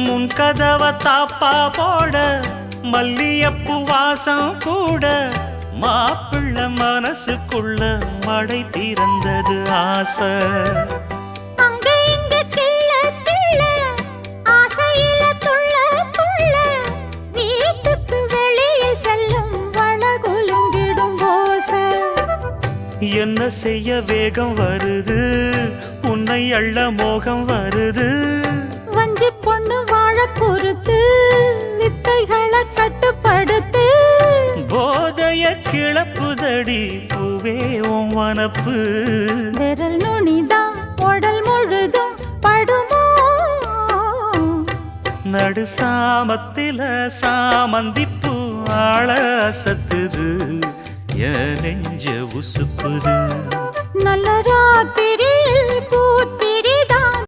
முன் கதவ தாப்பா போட மல்லியப்பு வாசம் கூட மாப்பிள்ள மனசுக்குள்ள மடை திறந்தது ஆசை. அங்க இங்க கிள்ள கிள்ள ஆசையில துள்ள துள்ள வீட்டுக்கு வெளியே செல்லும் வளகுலுங்கிடும் ஓசை. என்ன செய்ய வேகம் வருது உன்னை அள்ள மோகம் வருது. வஞ்சி பொண்ணு வாழ குறுத்து வித்தைகளை கட்டுப்படுத்து. போதைய கிளப்புதடி பூவே உன் வனப்பு. விரல் நுனிதான் உடல் முழுதும் படுமோ. நடு சாமத்தில சாமந்திப்பூ ஆள அசத்துது என் நெஞ்ச உசுப்புது. நல்ல ராத்திரியில் பூத்த